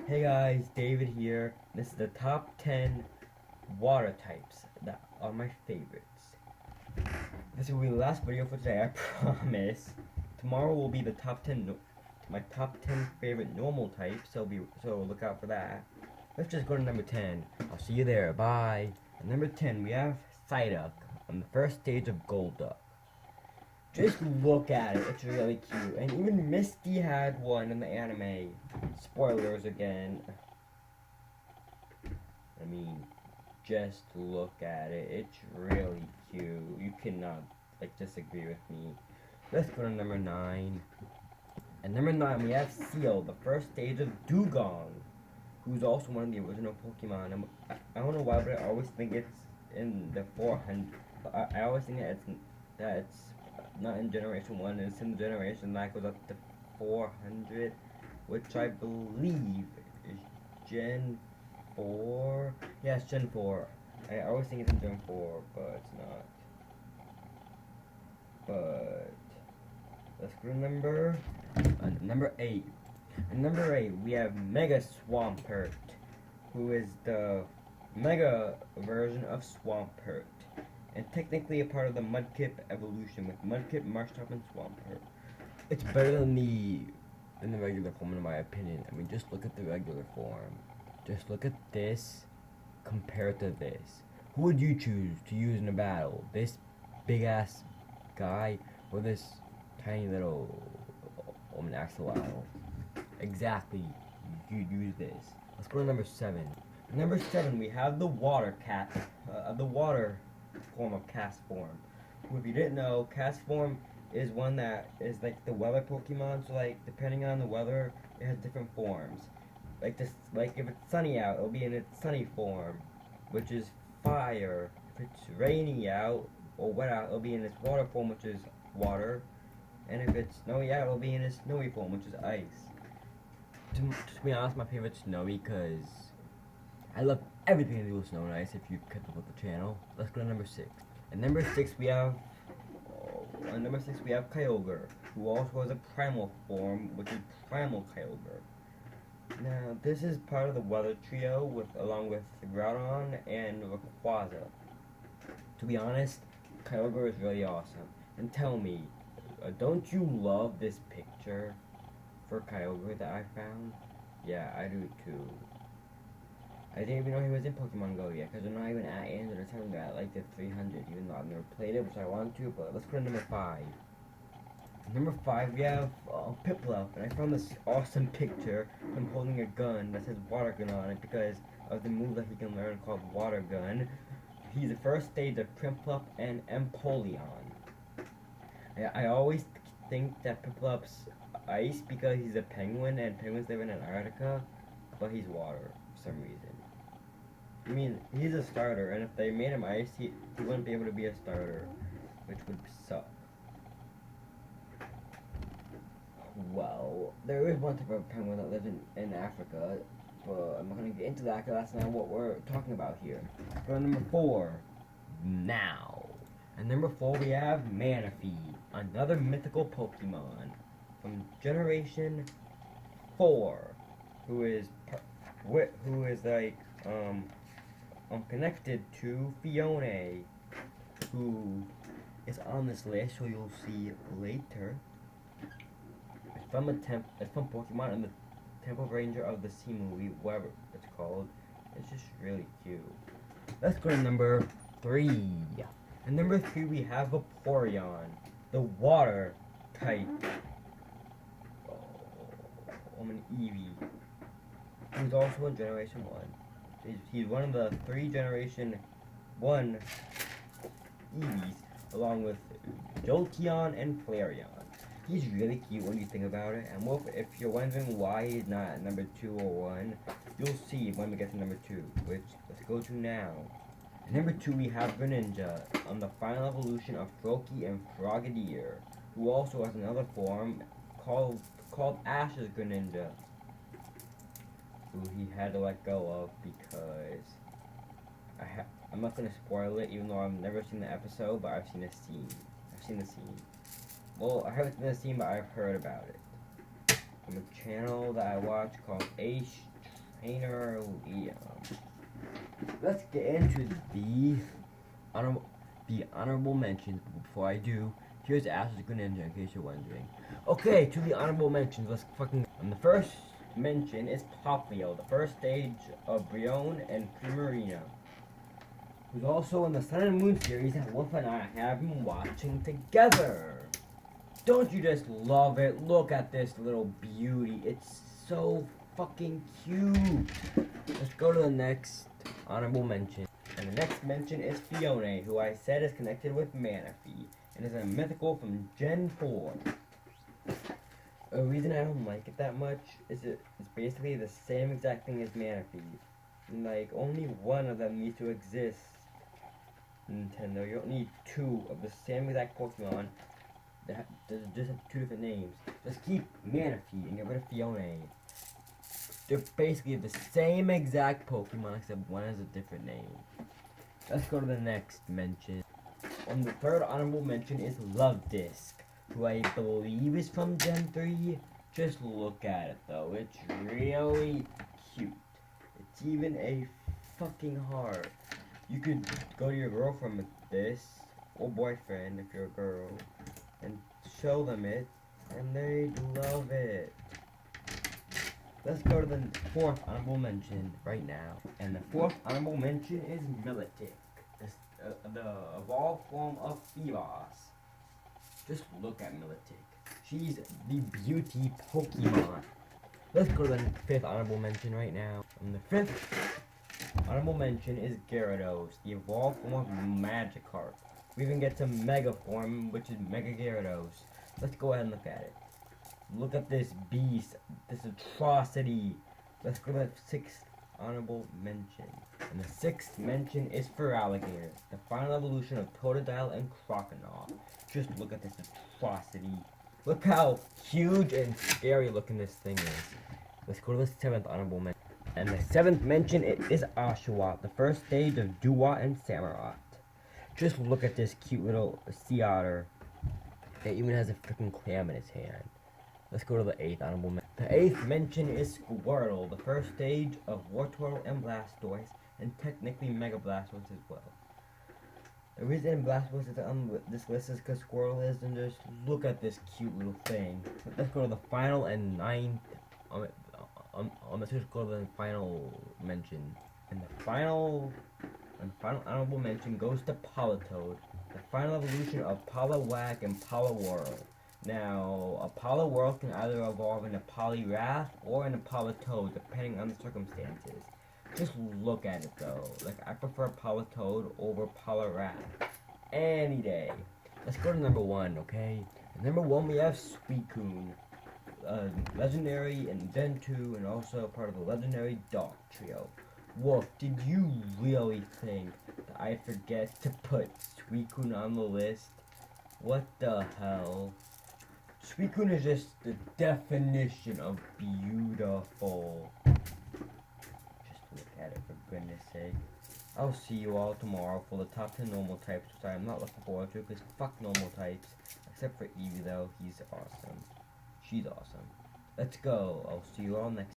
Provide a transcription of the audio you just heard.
Hey guys, David here. This is the top 10 water types that are my favorites. This will be the last video for today, I promise. Tomorrow will be the my top 10 favorite normal types, so look out for that. Let's just go to number 10. I'll see you there. Bye. At number 10, we have Psyduck on the first stage of Golduck. Just look at it, it's really cute. And even Misty had one in the anime. Spoilers again. I mean, just look at it, it's really cute. You cannot, disagree with me. Let's go to number 9. At number 9, we have Seal, the first stage of Dugong, who's also one of the original Pokemon. I don't know why, but I always think it's in the 400. I always think that it's not in Generation 1, it's in the generation that goes up to 400, which I believe is Gen 4. Yeah, it's Gen 4. I always think it's in Gen 4, but it's not. But let's go to number 8. At number 8, we have Mega Swampert, who is the Mega version of Swampert, and technically a part of the Mudkip evolution with Mudkip, Marshtomp, and Swampert. It's better than the regular form in my opinion. I mean, just look at the regular form. Just look at this compared to this. Who would you choose to use in a battle? This big ass guy or this tiny little Axolotl? Exactly. You'd use this. Let's go to number 7. Number 7, we have the water cat, the water form of Castform. Who, if you didn't know, Castform is one that is like the weather Pokemon. So depending on the weather, it has different forms. Like if it's sunny out, it'll be in its sunny form, which is fire. If it's rainy out or wet out, it'll be in its water form, which is water. And if it's snowy out, it'll be in its snowy form, which is ice. To be honest, my favorite's Snowy because I love everything to do with snow and ice. If you've kept up with the channel, let's go to number 6. At number 6, we have Kyogre, who also has a primal form, which is Primal Kyogre. Now, this is part of the Weather Trio, along with Groudon and Rayquaza. To be honest, Kyogre is really awesome. And tell me, don't you love this picture for Kyogre that I found? Yeah, I do too. I didn't even know he was in Pokemon Go yet, because they're not even at Android. They're telling me at the 300, even though I've never played it, which I want to. But let's go to number 5. Number 5, we have Piplup, and I found this awesome picture of him holding a gun that says Water Gun on it because of the move that he can learn called Water Gun. He's the first stage of Piplup and Empoleon. I always think that Piplup's ice because he's a penguin, and penguins live in Antarctica, but he's water for some reason. I mean, he's a starter, and if they made him ice, he wouldn't be able to be a starter, which would suck. Well, there is one type of penguin that lives in Africa, but I'm not going to get into that because that's not what we're talking about here. Go to number 4. Now. And number 4, we have Manaphy, another mythical Pokemon from Generation 4, who is connected to Fiona, who is on this list, so you'll see later. It's from Pokemon and the Temple Ranger of the Sea movie, whatever it's called. It's just really cute. Let's go to number 3. And number 3, we have Vaporeon, the water type. An Eevee, who's also in Generation 1. He's one of the 3 Generation 1 Eevees, along with Jolteon and Flareon. He's really cute when you think about it, and if you're wondering why he's not at number 2 or 1, you'll see when we get to number 2, which let's go to now. At number 2, we have Greninja, on the final evolution of Froakie and Frogadier, who also has another form called Ash's Greninja, who he had to let go of because I'm not gonna spoil it, even though I've never seen the episode, but I've seen the scene. Well, I haven't seen the scene, but I've heard about it from a channel that I watch called Ace Painter Liam. Let's get into the honorable mentions. Before I do, here's Ash's good ninja in case you're wondering. Okay, to the honorable mentions. Let's fucking. And the first mention is Popplio, the first stage of Brion and Primarina, who's also in the Sun and Moon series that Wolf and I have been watching together. Don't you just love it? Look at this little beauty. It's so fucking cute. Let's go to the next honorable mention. And the next mention is Fiona, who I said is connected with Manaphy, and is a mythical from Gen 4. A reason I don't like it that much is it's basically the same exact thing as Manaphy. Like, only one of them needs to exist. Nintendo, you don't need two of the same exact Pokemon that just have two different names. Just keep Manaphy and get rid of Fiona. They're basically the same exact Pokemon except one has a different name. Let's go to the next mention. On the third honorable mention is Love Disc, who I believe is from Gen 3. Just look at it though, it's really cute. It's even a fucking heart. You could go to your girlfriend with this, or boyfriend if you're a girl, and show them it, and they'd love it. Let's go to the fourth honorable mention right now. And the fourth honorable mention is Milotic, the evolved form of Feebas. Just look at Milotic. She's the beauty Pokemon. Let's go to the fifth honorable mention right now. And the fifth honorable mention is Gyarados, the evolved form of Magikarp. We even get to Mega form, which is Mega Gyarados. Let's go ahead and look at it. Look at this beast, this atrocity. Let's go to the sixth honorable mention. And the sixth mention is Feraligatr, the final evolution of Totodile and Croconaw. Just look at this atrocity. Look how huge and scary looking this thing is. Let's go to the seventh honorable mention. And the seventh mention is Oshawott, the first stage of Dewott and Samurott. Just look at this cute little sea otter. It even has a freaking clam in its hand. Let's go to the eighth honorable mention. The eighth mention is Squirtle, the first stage of Wartortle and Blastoise, and technically Mega Blastoise as well. The reason Blastoise is on this list is because Squirtle is, and just look at this cute little thing. Let's go to the final and ninth. Let's just go to the final mention. And the final honorable mention goes to Politoed, the final evolution of Poliwag and Poliwhirl. Now, a Poliwhirl can either evolve into Poliwrath or into Politoed, depending on the circumstances. Just look at it though. Like, I prefer Politoed over Poliwrath any day. Let's go to number one, okay? At number one, we have Suicune, legendary in Gen 2, and also part of the legendary Dark Trio. Wolf, did you really think that I'd forget to put Suicune on the list? What the hell? Suicune is just the definition of beautiful. Just look at it, for goodness sake. I'll see you all tomorrow for the top 10 normal types, which I'm not looking forward to, because fuck normal types. Except for Eevee though, he's awesome. She's awesome. Let's go. I'll see you all next time.